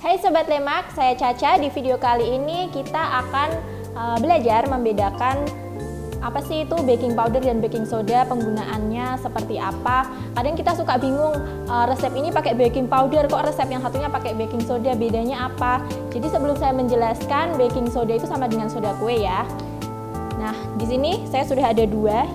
Hai Sobat Lemak, saya Caca. Di video kali ini kita akan belajar membedakan apa sih itu baking powder dan baking soda, penggunaannya seperti apa. Kadang kita suka bingung, resep ini pakai baking powder, kok resep yang satunya pakai baking soda, bedanya apa? Jadi sebelum saya menjelaskan, baking soda itu sama dengan soda kue ya. Nah, di sini saya sudah ada dua.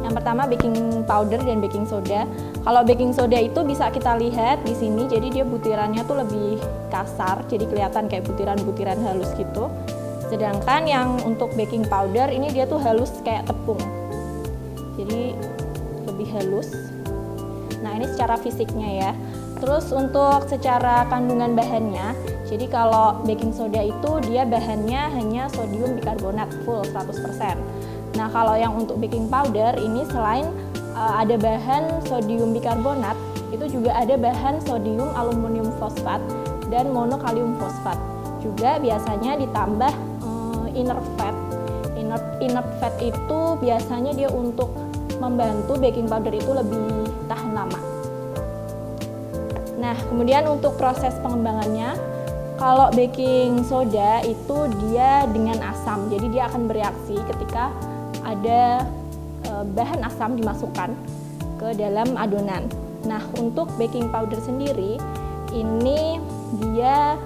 Yang pertama baking powder dan baking soda. Kalau baking soda itu bisa kita lihat di sini, jadi dia butirannya tuh lebih kasar, jadi kelihatan kayak butiran-butiran halus gitu. Sedangkan yang untuk baking powder ini dia tuh halus kayak tepung, jadi lebih halus. Nah, ini secara fisiknya ya. Terus untuk secara kandungan bahannya, jadi kalau baking soda itu dia bahannya hanya sodium bikarbonat full 100%. Nah, kalau yang untuk baking powder ini selain ada bahan sodium bikarbonat, itu juga ada bahan sodium aluminium fosfat dan monokalium fosfat. Juga biasanya ditambah inert fat. Inert fat itu biasanya dia untuk membantu baking powder itu lebih tahan lama. Nah, kemudian untuk proses pengembangannya, kalau baking soda itu dia dengan asam, jadi dia akan bereaksi ketika ada bahan asam dimasukkan ke dalam adonan. Nah, untuk baking powder sendiri ini dia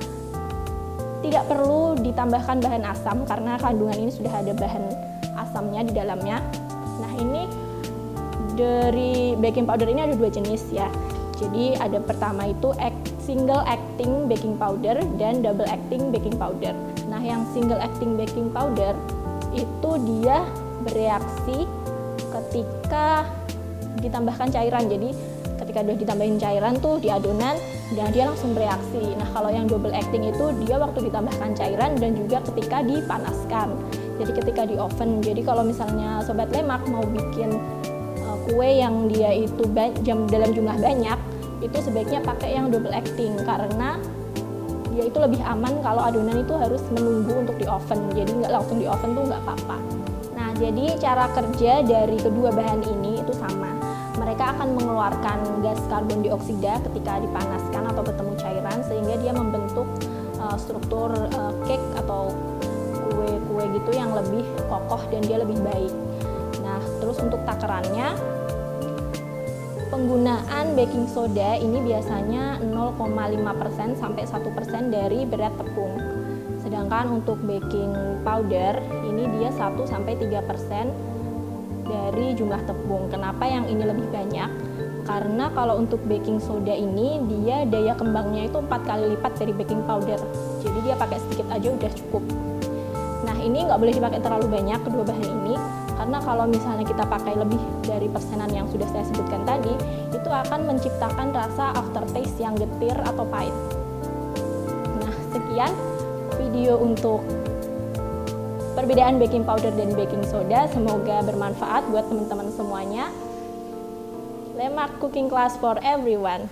tidak perlu ditambahkan bahan asam karena kandungan ini sudah ada bahan asamnya di dalamnya. Nah, ini dari baking powder ini ada dua jenis ya. Jadi ada pertama itu single acting baking powder dan double acting baking powder. Nah, yang single acting baking powder itu dia bereaksi ketika ditambahkan cairan. Jadi ketika udah ditambahin cairan tuh di adonan dan dia langsung bereaksi. Nah, kalau yang double acting itu dia waktu ditambahkan cairan dan juga ketika dipanaskan. Jadi ketika di oven. Jadi kalau misalnya Sobat Lemak mau bikin kue yang dia itu dalam jumlah banyak, itu sebaiknya pakai yang double acting karena dia itu lebih aman kalau adonan itu harus menunggu untuk di oven. Jadi nggak langsung di oven tuh nggak apa-apa. Nah, jadi cara kerja dari kedua bahan ini itu sama. Mereka akan mengeluarkan gas karbon dioksida ketika dipanaskan atau bertemu cairan sehingga dia membentuk struktur cake atau kue-kue gitu yang lebih kokoh dan dia lebih baik. Nah, terus untuk takarannya, penggunaan baking soda ini biasanya 0,5% sampai 1% dari berat tepung. Sedangkan untuk baking powder ini dia 1 sampai 3% dari jumlah tepung. Kenapa yang ini lebih banyak? Karena kalau untuk baking soda ini dia daya kembangnya itu 4 kali lipat dari baking powder. Jadi dia pakai sedikit aja udah cukup. Nah, ini nggak boleh dipakai terlalu banyak kedua bahan ini, karena kalau misalnya kita pakai lebih dari persenan yang sudah saya sebutkan tadi, itu akan menciptakan rasa aftertaste yang getir atau pahit. Nah, sekian video untuk perbedaan baking powder dan baking soda. Semoga bermanfaat buat teman-teman semuanya. Lemak Cooking Class for everyone.